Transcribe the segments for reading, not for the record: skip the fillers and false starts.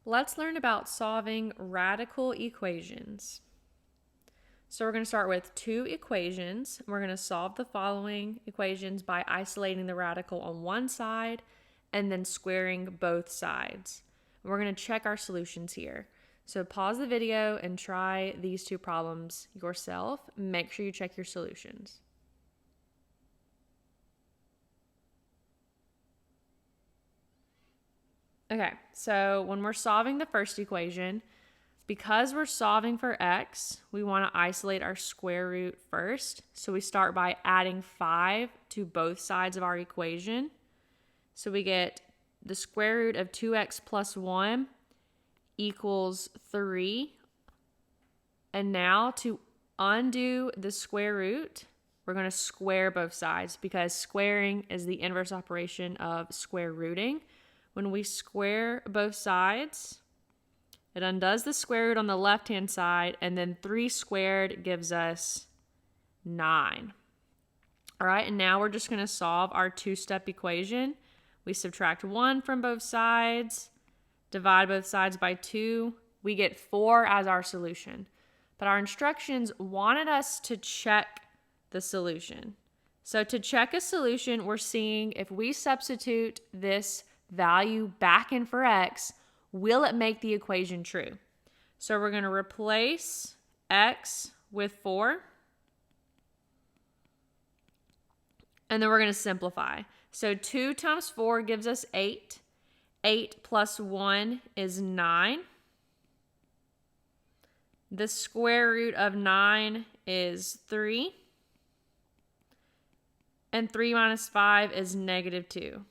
Let's learn about solving radical equations. So we're going to start with two equations. We're going to solve the following equations by isolating the radical on one side and then squaring both sides. We're going to check our solutions here. So pause the video and try these two problems yourself. Make sure you check your solutions. Okay, so when we're solving the first equation, because we're solving for x, we want to isolate our square root first. So we start by adding 5 to both sides of our equation. So we get the square root of 2x plus 1 equals 3. And now to undo the square root, we're going to square both sides because squaring is the inverse operation of square rooting. When we square both sides, it undoes the square root on the left-hand side, and then 3 squared gives us 9. All right, and now we're just going to solve our two-step equation. We subtract 1 from both sides, divide both sides by 2. We get 4 as our solution. But our instructions wanted us to check the solution. So to check a solution, we're seeing if we substitute this value back in for x, will it make the equation true? So we're going to replace x with 4. And then we're going to simplify. So 2 times 4 gives us 8. 8 plus 1 is 9. The square root of 9 is 3. And 3 minus 5 is negative 2.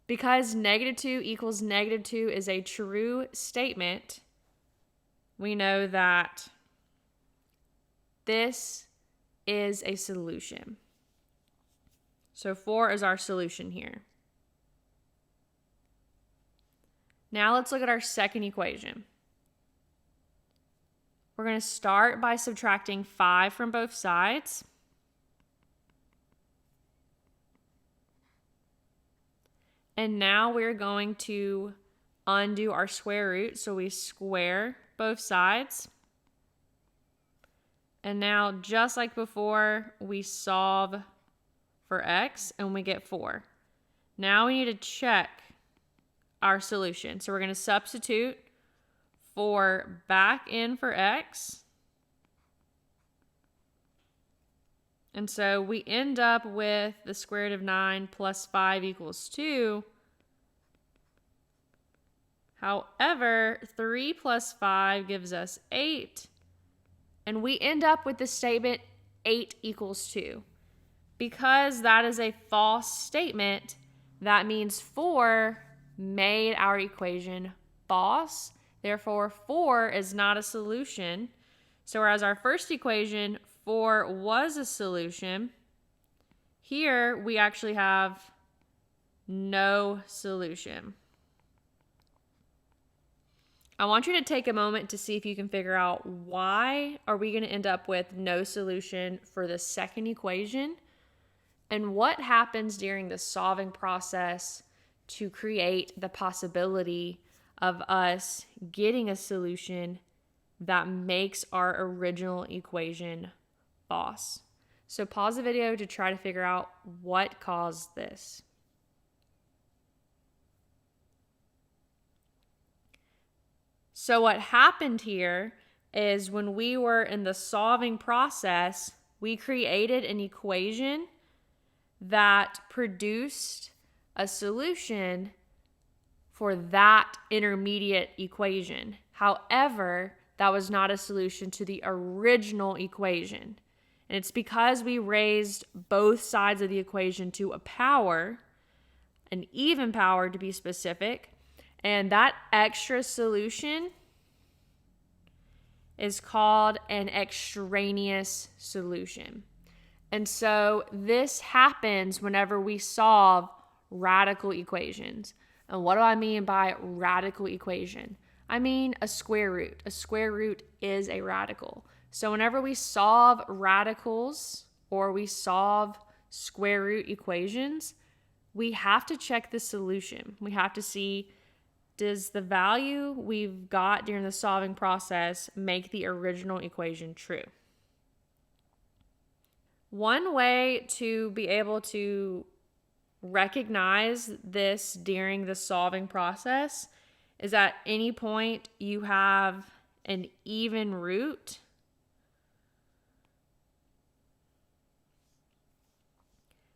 Because negative 2 equals negative 2 is a true statement, we know that this is a solution. So 4 is our solution here. Now let's look at our second equation. We're going to start by subtracting 5 from both sides. And now we're going to undo our square root. So we square both sides. And now, just like before, we solve for x and we get 4. Now we need to check our solution. So we're going to substitute 4 back in for x. And so we end up with the square root of 9 plus 5 equals 2. However, 3 plus 5 gives us 8. And we end up with the statement 8 equals 2. Because that is a false statement, that means 4 made our equation false. Therefore, 4 is not a solution. So whereas our first equation, 4 was a solution, here we actually have no solution. I want you to take a moment to see if you can figure out why are we going to end up with no solution for the second equation, and what happens during the solving process to create the possibility of us getting a solution that makes our original equation false. So pause the video to try to figure out what caused this. So what happened here is when we were in the solving process, we created an equation that produced a solution for that intermediate equation. However, that was not a solution to the original equation. And it's because we raised both sides of the equation to a power, an even power to be specific, and that extra solution is called an extraneous solution. And so this happens whenever we solve radical equations. And what do I mean by radical equation? I mean a square root. A square root is a radical. So whenever we solve radicals or we solve square root equations, we have to check the solution. We have to see, does the value we've got during the solving process make the original equation true? One way to be able to recognize this during the solving process is at any point you have an even root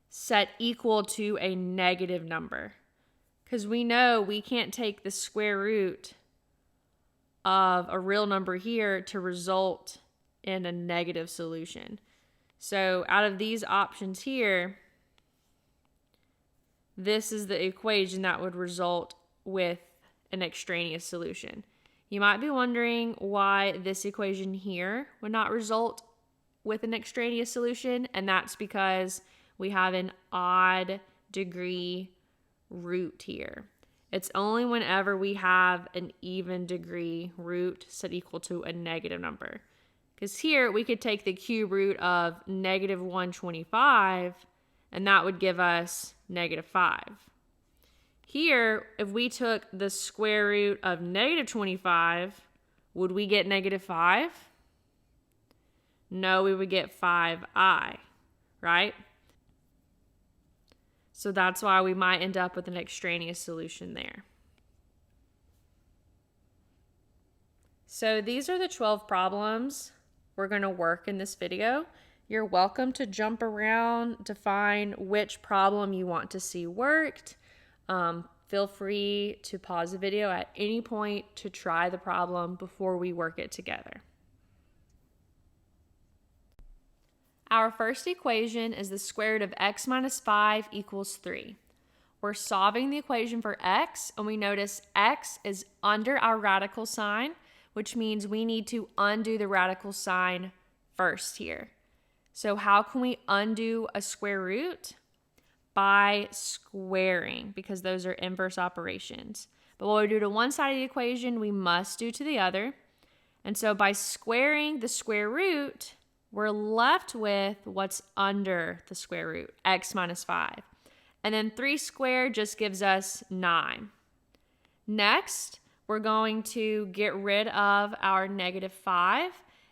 set equal to a negative number. Because we know we can't take the square root of a real number here to result in a negative solution. So out of these options here, this is the equation that would result with an extraneous solution. You might be wondering why this equation here would not result with an extraneous solution, and that's because we have an odd degree root here. It's only whenever we have an even degree root set equal to a negative number. Because here we could take the cube root of negative 125, and that would give us negative 5. Here, if we took the square root of negative 25, would we get negative 5? No, we would get 5i, right? So that's why we might end up with an extraneous solution there. So these are the 12 problems we're going to work in this video. You're welcome to jump around to find which problem you want to see worked. Feel free to pause the video at any point to try the problem before we work it together. Our first equation is the square root of x minus 5 equals 3. We're solving the equation for x, and we notice x is under our radical sign, which means we need to undo the radical sign first here. So how can we undo a square root? By squaring, because those are inverse operations. But what we do to one side of the equation, we must do to the other. And so by squaring the square root, we're left with what's under the square root, x minus 5. And then 3 squared just gives us 9. Next, we're going to get rid of our negative 5.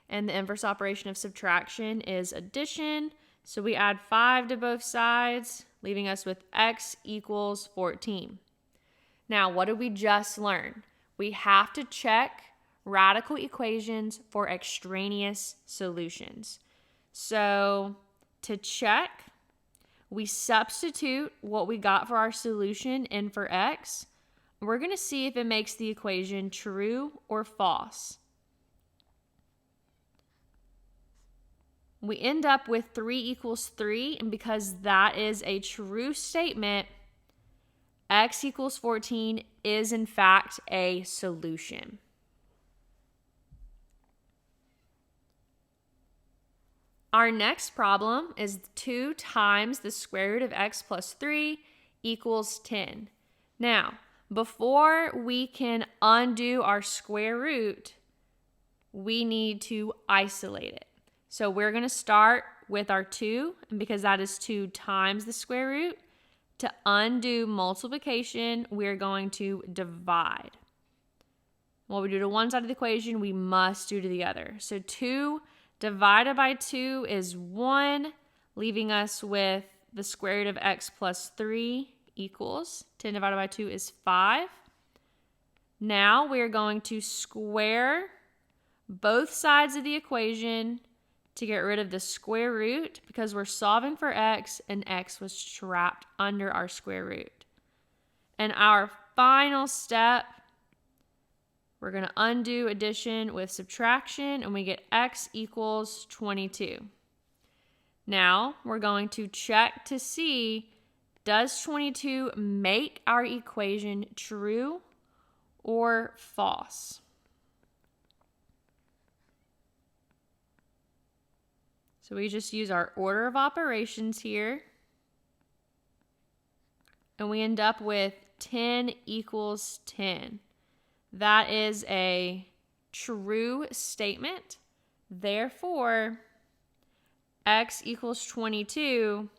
And the inverse operation of subtraction is addition. So we add 5 to both sides, leaving us with x equals 14. Now, what did we just learn? We have to check radical equations for extraneous solutions. So to check, we substitute what we got for our solution in for x. We're going to see if it makes the equation true or false. We end up with 3 equals 3, and because that is a true statement, x equals 14 is in fact a solution. Our next problem is 2 times the square root of x plus 3 equals 10. Now, before we can undo our square root, we need to isolate it. So we're going to start with our 2, and because that is 2 times the square root, to undo multiplication, we're going to divide. What we do to one side of the equation, we must do to the other. So 2 divided by 2 is 1, leaving us with the square root of x plus 3 equals 10 divided by 2 is 5. Now we're going to square both sides of the equation to get rid of the square root because we're solving for x and x was trapped under our square root. And our final step, we're going to undo addition with subtraction and we get x equals 22. Now we're going to check to see, does 22 make our equation true or false? So we just use our order of operations here. And we end up with 10 equals 10. That is a true statement. Therefore, x equals 22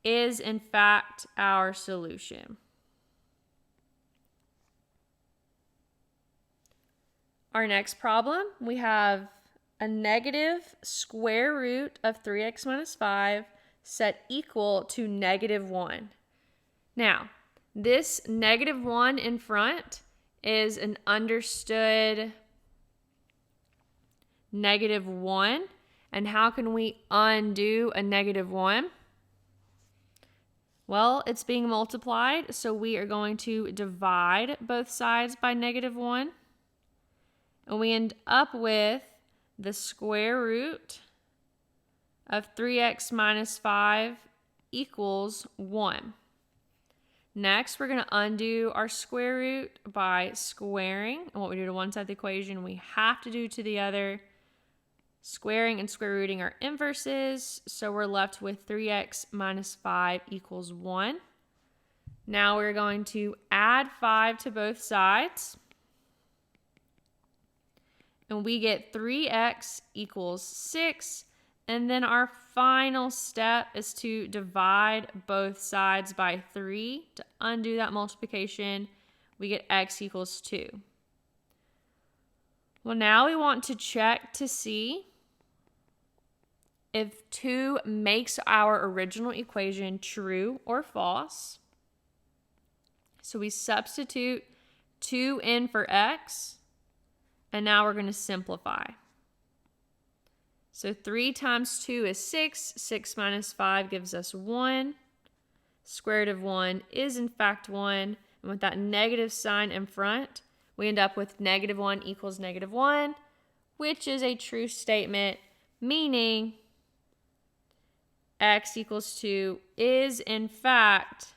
is in fact our solution. Our next problem, we have a negative square root of 3x minus 5 set equal to -1. Now, this -1 in front is an understood -1. And how can we undo a -1? Well, it's being multiplied, so we are going to divide both sides by -1. And we end up with the square root of 3x minus 5 equals 1. Next, we're going to undo our square root by squaring. And what we do to one side of the equation, we have to do to the other. Squaring and square rooting are inverses, so we're left with 3x minus 5 equals 1. Now we're going to add 5 to both sides. And we get 3x equals 6. And then our final step is to divide both sides by 3. To undo that multiplication, we get x equals 2. Well, now we want to check to see if 2 makes our original equation true or false. So we substitute 2 in for x, and now we're going to simplify. So 3 times 2 is 6. 6 minus 5 gives us 1. Square root of 1 is in fact 1. And with that negative sign in front, we end up with -1 equals -1, which is a true statement, meaning x equals 2 is in fact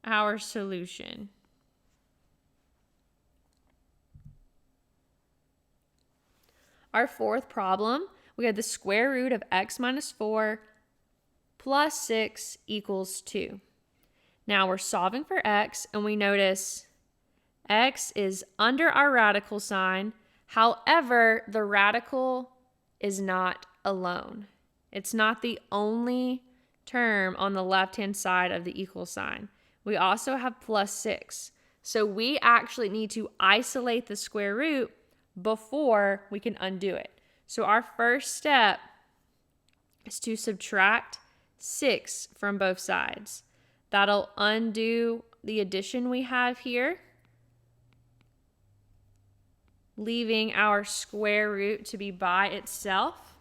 our solution. Our fourth problem, we have the square root of x minus 4 plus 6 equals 2. Now we're solving for x, and we notice x is under our radical sign. However, the radical is not alone. It's not the only term on the left-hand side of the equal sign. We also have plus 6. So we actually need to isolate the square root before we can undo it. So our first step is to subtract 6 from both sides. That'll undo the addition we have here, leaving our square root to be by itself.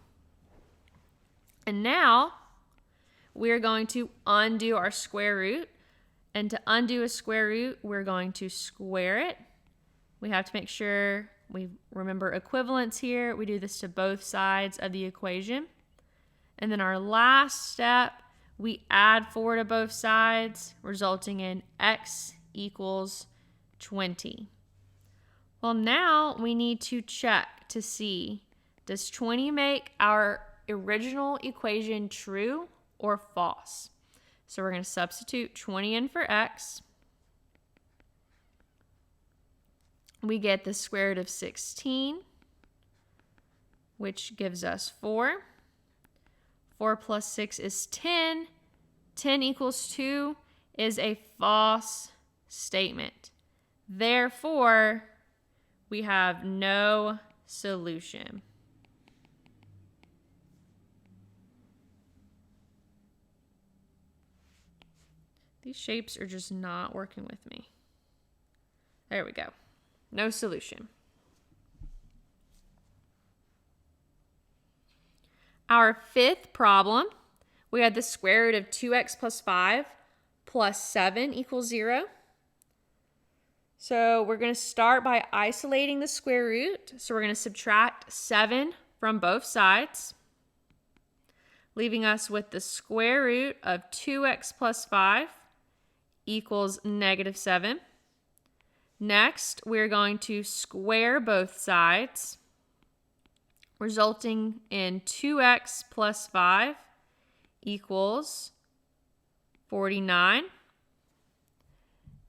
And now we're going to undo our square root. And to undo a square root, we're going to square it. We have to make sure we remember equivalence here. We do this to both sides of the equation. And then our last step, we add 4 to both sides, resulting in x equals 20. Well, now we need to check to see, does 20 make our original equation true or false? So we're going to substitute 20 in for x. We get the square root of 16, which gives us 4. 4 plus 6 is 10. 10 equals 2 is a false statement. Therefore, we have no solution. These shapes are just not working with me. There we go. No solution. Our fifth problem, we had the square root of 2x plus 5 plus 7 equals 0. So we're going to start by isolating the square root. So we're going to subtract 7 from both sides, leaving us with the square root of 2x plus 5 equals -7. Next, we're going to square both sides, resulting in 2x plus 5 equals 49.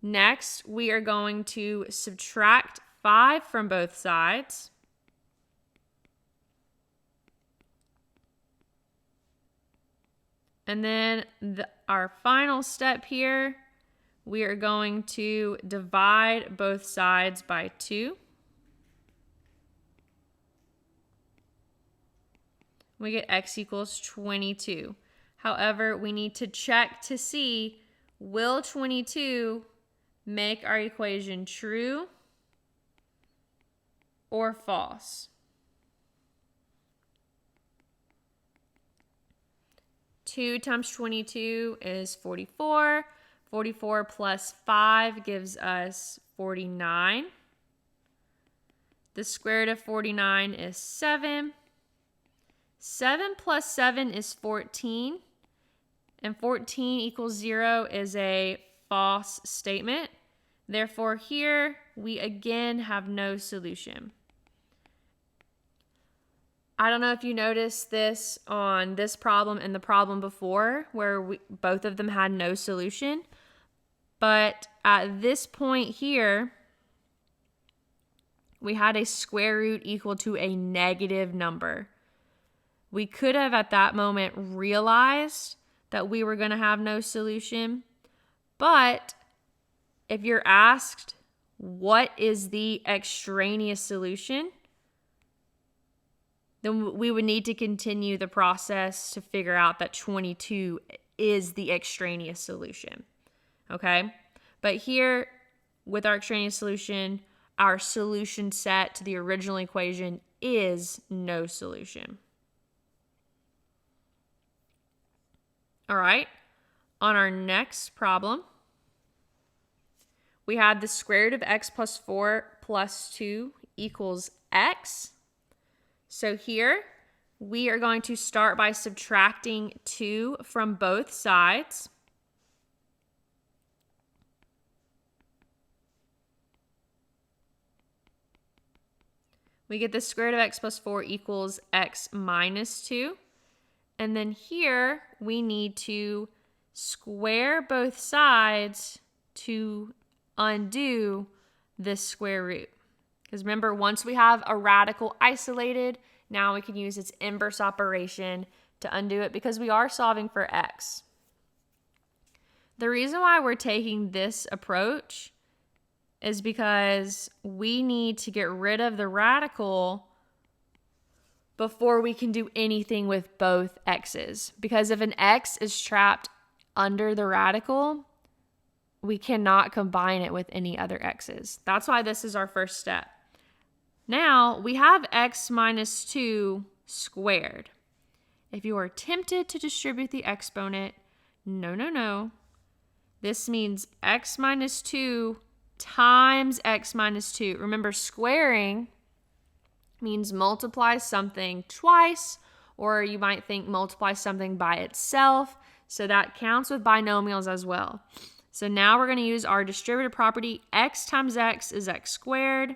Next, we are going to subtract 5 from both sides. And then our final step here, we are going to divide both sides by 2. we get x equals 22. However, we need to check to see, will 22 make our equation true or false? 2 times 22 is 44. 44 plus 5 gives us 49. The square root of 49 is 7. 7 plus 7 is 14. And 14 equals 0 is a false statement. Therefore, here we again have no solution. I don't know if you noticed this on this problem and the problem before, where both of them had no solution. But at this point here, we had a square root equal to a negative number. We could have at that moment realized that we were going to have no solution. But if you're asked, what is the extraneous solution? Then we would need to continue the process to figure out that 22 is the extraneous solution. Okay? But here, with our extraneous solution, our solution set to the original equation is no solution. All right, on our next problem, we had the square root of x plus 4 plus 2 equals x. So here, we are going to start by subtracting 2 from both sides. We get the square root of x plus 4 equals x minus 2. And then here, we need to square both sides to undo this square root. Because remember, once we have a radical isolated, now we can use its inverse operation to undo it because we are solving for x. The reason why we're taking this approach is because we need to get rid of the radical before we can do anything with both x's. Because if an x is trapped under the radical, we cannot combine it with any other x's. That's why this is our first step. Now, we have x minus 2 squared. If you are tempted to distribute the exponent, no. This means x minus 2 times x minus 2. Remember, squaring means multiply something twice, or you might think multiply something by itself. So that counts with binomials as well. So now we're going to use our distributive property. X times x is x squared.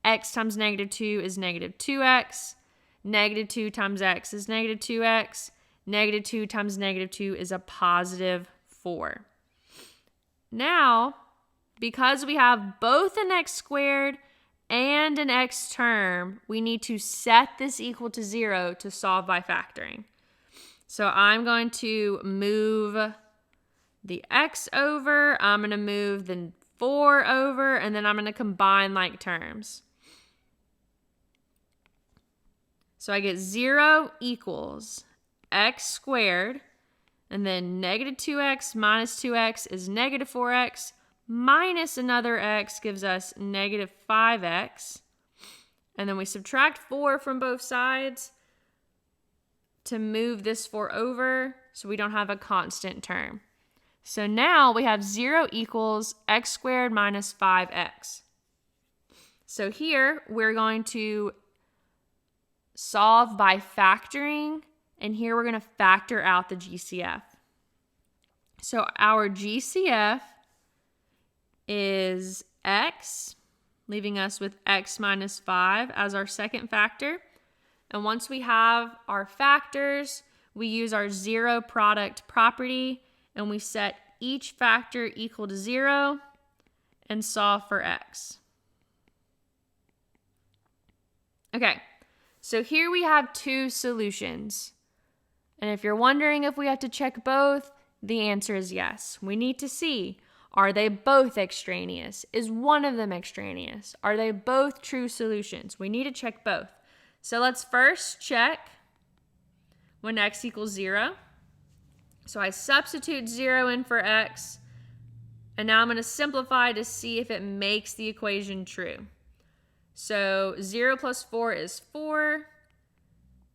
X times negative 2 is negative 2x. Negative 2 times x is negative 2x. Negative 2 times negative 2 is a positive 4. Now, because we have both an x squared and an x term, we need to set this equal to 0 to solve by factoring. So I'm going to move the x over, I'm going to move the 4 over, and then I'm going to combine like terms. So I get 0 equals x squared, and then negative 2x minus 2x is negative 4x, minus another x gives us negative 5x. And then we subtract 4 from both sides to move this 4 over so we don't have a constant term. So now we have 0 equals x squared minus 5x. So here we're going to solve by factoring, and here we're going to factor out the GCF. So our GCF is x, leaving us with x minus 5 as our second factor. And once we have our factors, we use our zero product property, and we set each factor equal to 0 and solve for x. Okay, so here we have two solutions. And if you're wondering if we have to check both, the answer is yes. We need to see, are they both extraneous? Is one of them extraneous? Are they both true solutions? We need to check both. So let's first check when x equals 0. So I substitute 0 in for x, and now I'm going to simplify to see if it makes the equation true. So 0 plus 4 is 4.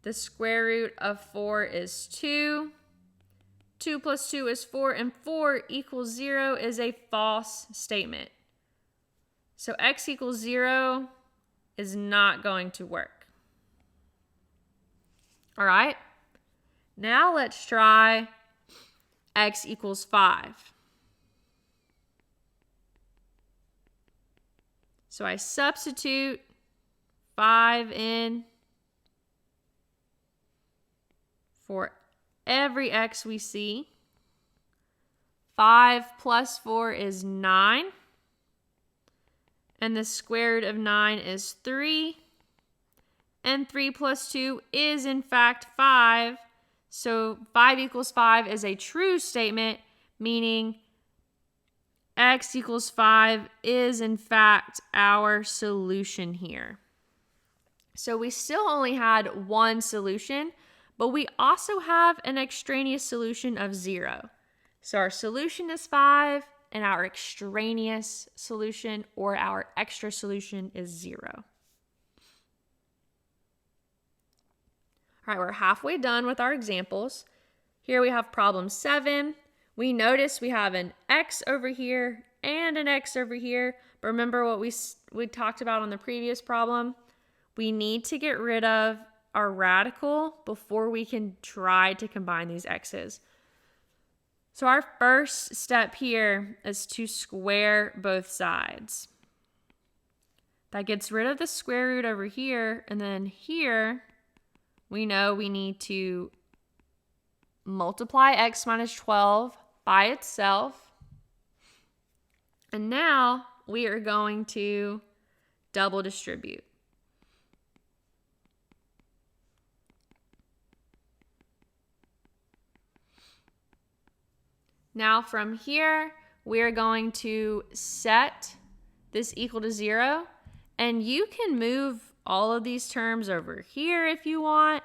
The square root of 4 is 2. 2 plus 2 is 4, and 4 equals 0 is a false statement. So x equals 0 is not going to work. All right, now let's try x equals 5. So I substitute 5 in for every x we see. 5 plus 4 is 9. And the square root of 9 is 3. And 3 plus 2 is in fact 5. So 5 equals 5 is a true statement, meaning x equals 5 is in fact our solution here. So we still only had one solution, but we also have an extraneous solution of 0. So our solution is 5, and our extraneous solution or our extra solution is 0. All right, we're halfway done with our examples. Here we have problem 7. We notice we have an x over here and an x over here. But remember what we talked about on the previous problem? We need to get rid of our radical before we can try to combine these x's. So our first step here is to square both sides. That gets rid of the square root over here, and then here we know we need to multiply x minus 12 by itself. And now we are going to double distribute. Now from here, we are going to set this equal to 0. And you can move all of these terms over here if you want.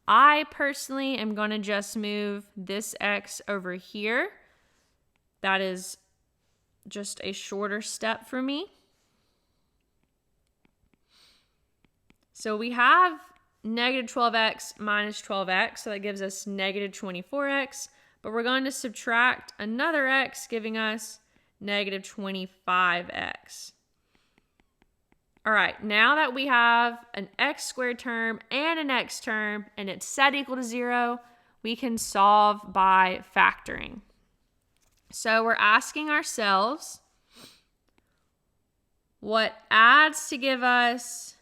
I personally am going to just move this x over here. That is just a shorter step for me. So we have negative 12x minus 12x, so that gives us negative 24x. But we're going to subtract another x, giving us negative 25x. All right, now that we have an x squared term and an x term, and it's set equal to 0, we can solve by factoring. So we're asking ourselves what adds to give us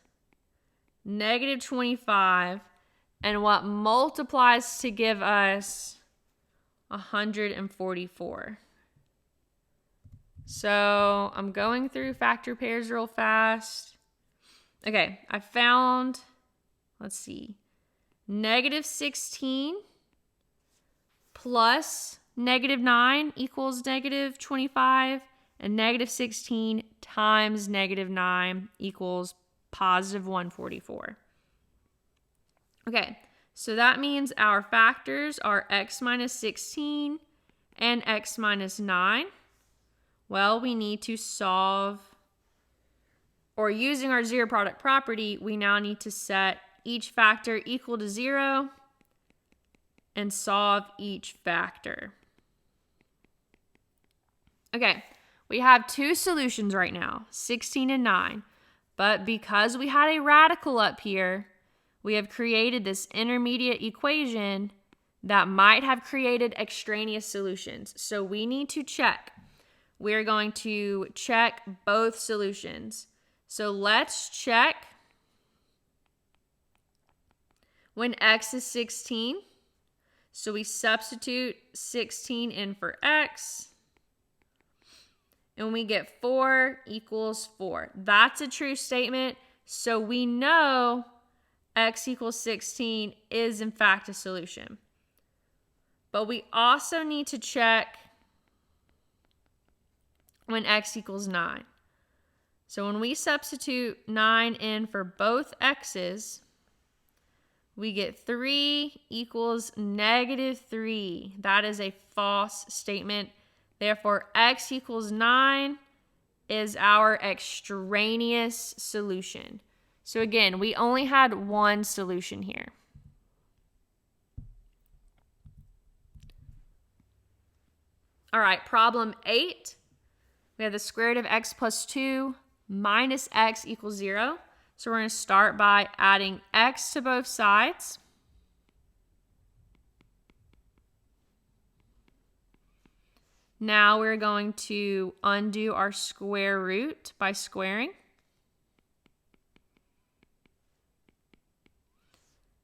negative 25 and what multiplies to give us 144. So I'm going through factor pairs real fast. Okay, I found, let's see, negative 16 plus negative 9 equals negative 25, and negative 16 times negative 9 equals positive 144. Okay, so that means our factors are x minus 16 and x minus 9. Well, we need to solve, or using our zero product property, we now need to set each factor equal to 0 and solve each factor. Okay, we have two solutions right now, 16 and 9. But because we had a radical up here, we have created this intermediate equation that might have created extraneous solutions. So we need to check. We're going to check both solutions. So let's check when x is 16. So we substitute 16 in for x. And we get 4 equals 4. That's a true statement. So we know x equals 16 is in fact a solution. But we also need to check when x equals 9. So when we substitute 9 in for both x's, we get 3 equals -3. That is a false statement. Therefore, x equals 9 is our extraneous solution. So again, we only had one solution here. All right, problem 8. We have the square root of x plus 2 minus x equals 0. So we're going to start by adding x to both sides. Now we're going to undo our square root by squaring.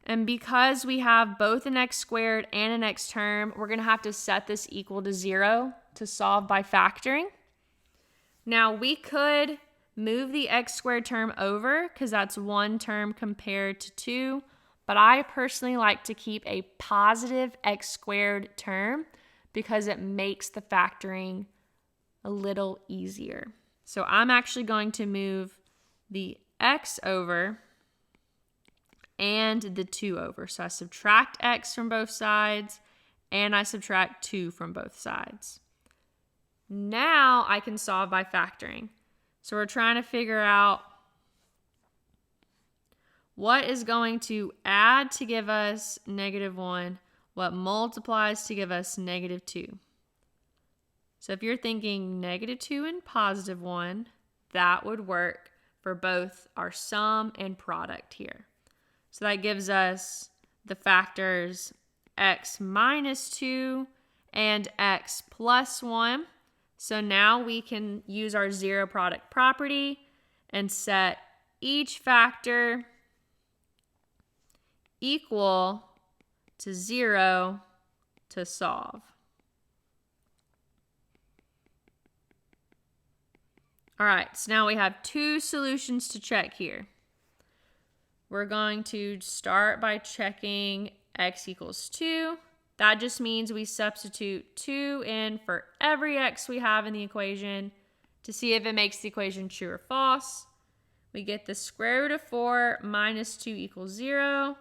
And because we have both an x squared and an x term, we're going to have to set this equal to 0 to solve by factoring. Now we could move the x squared term over because that's one term compared to 2, but I personally like to keep a positive x squared term because it makes the factoring a little easier. So I'm actually going to move the x over and the 2 over. So I subtract x from both sides and I subtract 2 from both sides. Now I can solve by factoring. So we're trying to figure out what is going to add to give us -1, what multiplies to give us -2. So if you're thinking -2 and +1, that would work for both our sum and product here. So that gives us the factors x minus 2 and x plus 1. So now we can use our zero product property and set each factor equal to 0 to solve. All right, so now we have 2 solutions to check here. We're going to start by checking x equals 2. That just means we substitute 2 in for every x we have in the equation to see if it makes the equation true or false. We get the square root of 4 minus 2 equals 0.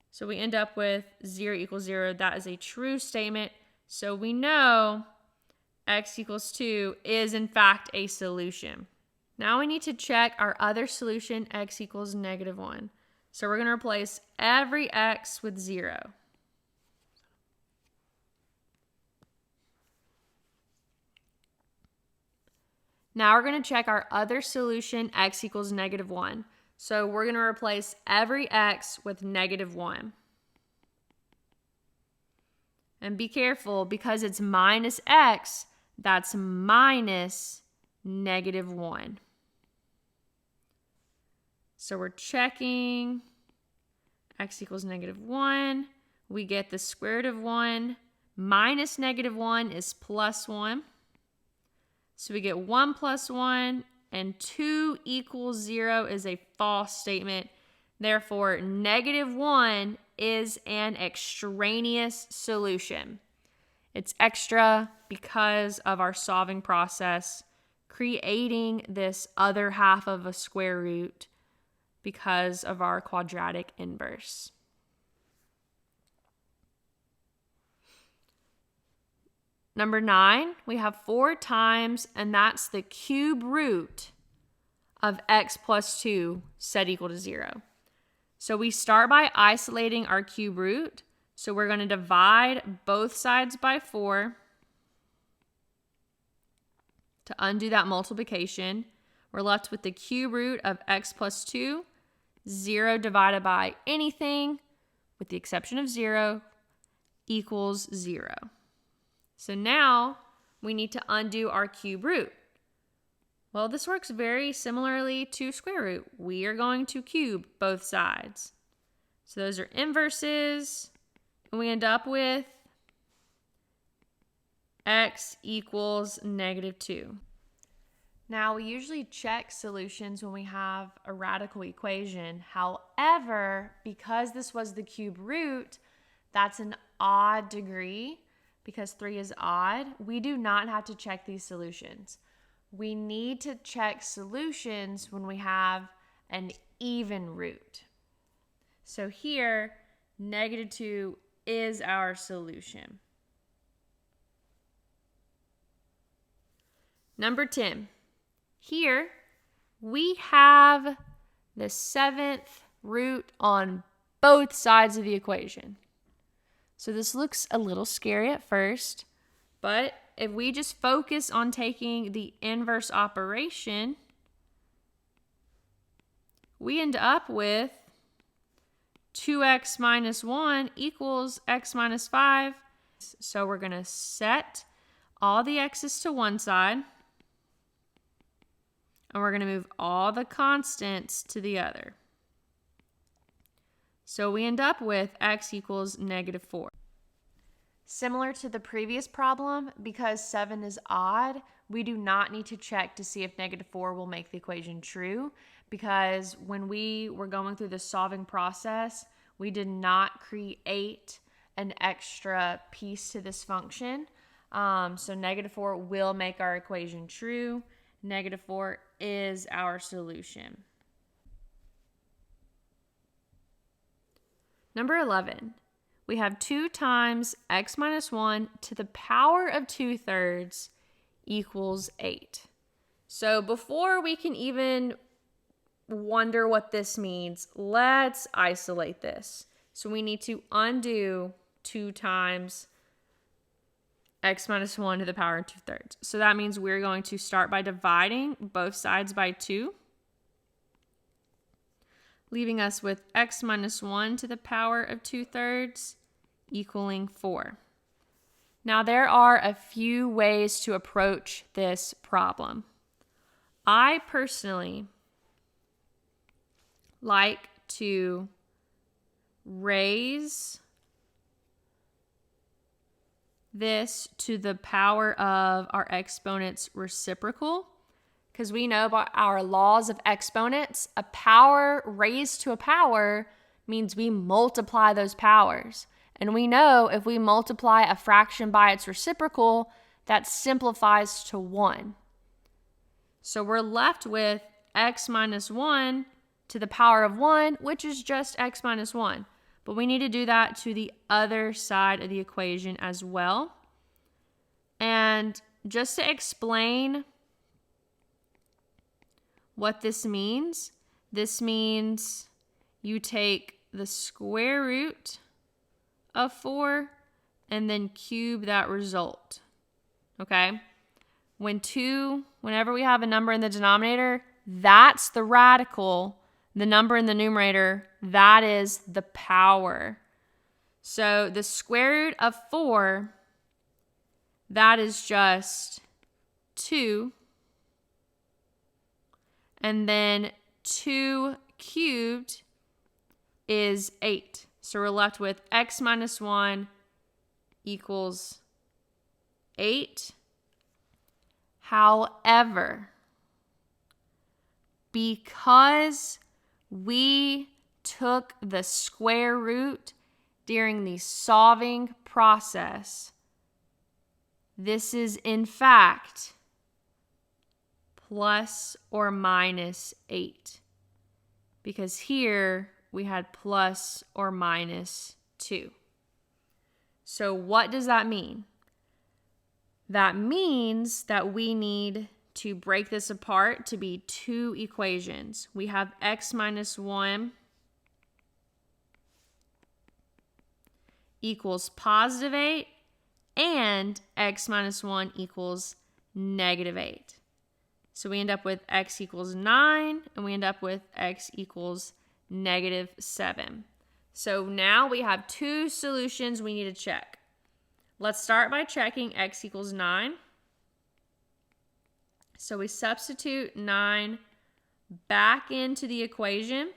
So we end up with 0 equals 0. That is a true statement. So we know x equals 2 is in fact a solution. Now we need to check our other solution, x equals -1. So we're going to replace every x with 0. Now we're going to check our other solution, x equals -1. So we're going to replace every x with -1. And be careful, because it's minus x, that's minus -1. So we're checking x equals -1. We get the square root of 1 minus -1 is +1. So we get 1 plus 1, and 2 equals 0 is a false statement. Therefore, -1 is an extraneous solution. It's extra because of our solving process, creating this other half of a square root because of our quadratic inverse. Number 9, we have 4 times, and that's the cube root of x plus 2 set equal to 0. So we start by isolating our cube root. So we're going to divide both sides by 4 to undo that multiplication. We're left with the cube root of x plus 2, 0 divided by anything, with the exception of 0, equals 0. So now we need to undo our cube root. Well, this works very similarly to square root. We are going to cube both sides. So those are inverses, and we end up with x equals -2. Now, we usually check solutions when we have a radical equation. However, because this was the cube root, that's an odd degree. Because 3 is odd, we do not have to check these solutions. We need to check solutions when we have an even root. So here, -2 is our solution. Number 10. Here, we have the 7th root on both sides of the equation. So this looks a little scary at first, but if we just focus on taking the inverse operation, we end up with 2x minus 1 equals x minus 5. So we're going to set all the x's to one side, and we're going to move all the constants to the other. So we end up with x equals -4. Similar to the previous problem, because 7 is odd, we do not need to check to see if -4 will make the equation true, because when we were going through the solving process, we did not create an extra piece to this function. So -4 will make our equation true. -4 is our solution. Number 11, we have 2 times x minus 1 to the power of 2/3 equals 8. So before we can even wonder what this means, let's isolate this. So we need to undo 2 times x minus 1 to the power of 2/3. So that means we're going to start by dividing both sides by 2. Leaving us with x minus 1 to the power of 2/3 equaling 4. Now there are a few ways to approach this problem. I personally like to raise this to the power of our exponent's reciprocal, because we know about our laws of exponents. A power raised to a power means we multiply those powers. And we know if we multiply a fraction by its reciprocal, that simplifies to 1. So we're left with x minus 1 to the power of 1, which is just x minus 1. But we need to do that to the other side of the equation as well. And just to explain what this means you take the square root of 4 and then cube that result. Okay? Whenever we have a number in the denominator, that's the radical. The number in the numerator, that is the power. So the square root of 4, that is just 2. And then 2 cubed is 8. So we're left with x minus 1 equals 8. However, because we took the square root during the solving process, this is in fact plus or minus 8, because here we had plus or minus 2. So what does that mean? That means that we need to break this apart to be 2 equations. We have x minus 1 equals positive 8 and x minus 1 equals -8. So we end up with x equals 9 and we end up with x equals -7. So now we have 2 solutions we need to check. Let's start by checking x equals 9. So we substitute 9 back into the equation.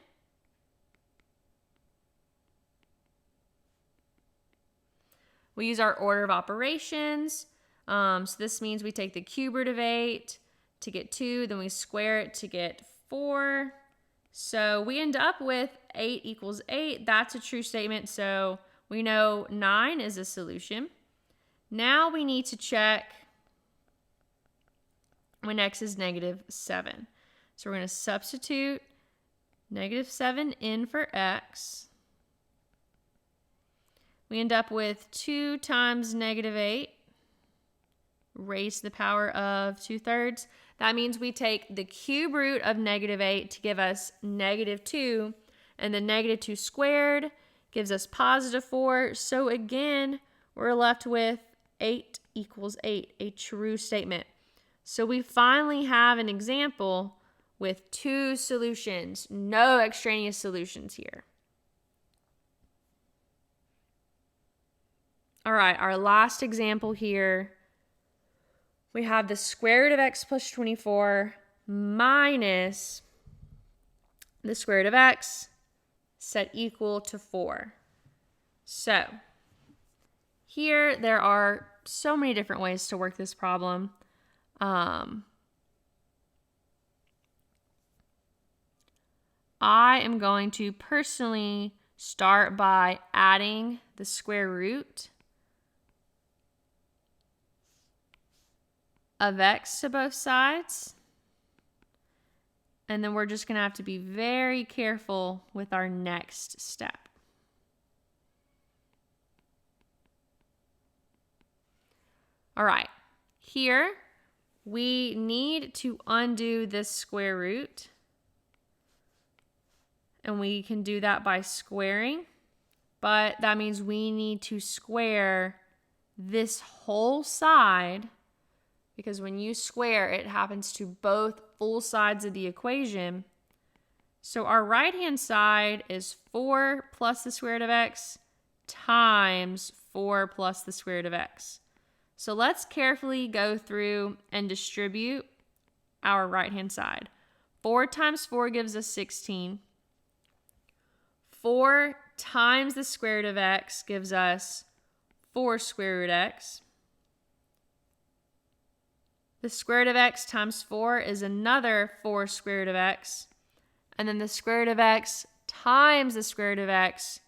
We use our order of operations. So this means we take the cube root of 8 to get 2, then we square it to get 4. So we end up with 8 equals 8. That's a true statement, so we know 9 is a solution. Now we need to check when x is -7. So we're going to substitute -7 in for x. we end up with 2 times negative 8 raised to the power of 2/3. That means we take the cube root of negative 8 to give us negative 2, and the negative 2 squared gives us positive 4. So again, we're left with 8 equals 8, a true statement. So we finally have an example with 2 solutions, no extraneous solutions here. All right, our last example here, we have the square root of x plus 24 minus the square root of x set equal to 4. So here there are so many different ways to work this problem. I am going to personally start by adding the square root of x to both sides. And then we're just going to have to be very careful with our next step. All right, here we need to undo this square root. And we can do that by squaring, but that means we need to square this whole side, because when you square, it happens to both full sides of the equation. So our right-hand side is 4 plus the square root of x times 4 plus the square root of x. So let's carefully go through and distribute our right-hand side. 4 times 4 gives us 16. 4 times the square root of x gives us 4 square root x. The square root of x times 4 is another 4 square root of x. And then the square root of x times the square root of x,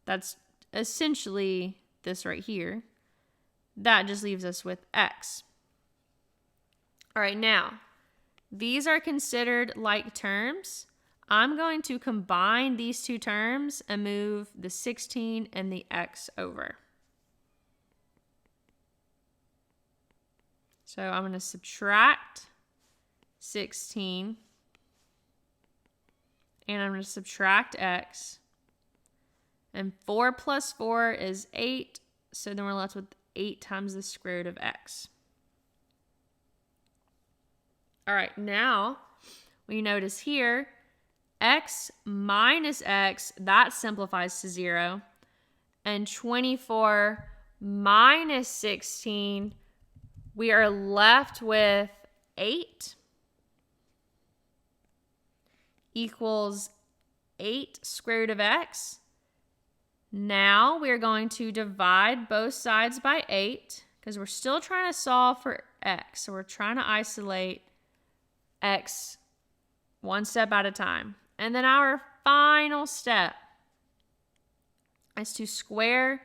that's essentially this right here. That just leaves us with x. All right, now, these are considered like terms. I'm going to combine these two terms and move the 16 and the x over. So I'm going to subtract 16, and I'm going to subtract x. And 4 plus 4 is 8, so then we're left with 8 times the square root of x. All right, now we notice here, x minus x, that simplifies to 0. And 24 minus 16, we are left with 8 equals 8 square root of x. Now we're going to divide both sides by 8 because we're still trying to solve for x. So we're trying to isolate x one step at a time. And then our final step is to square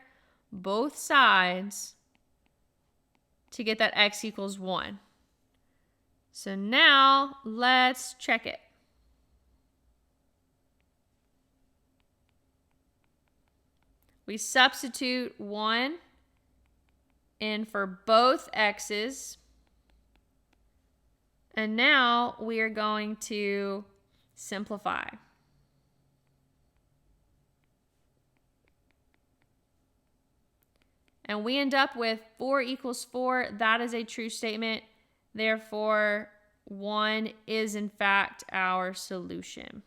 both sides to get that x equals 1. So now let's check it. We substitute 1 in for both x's. And now we are going to simplify. And we end up with 4 equals 4. That is a true statement. Therefore, 1 is in fact our solution.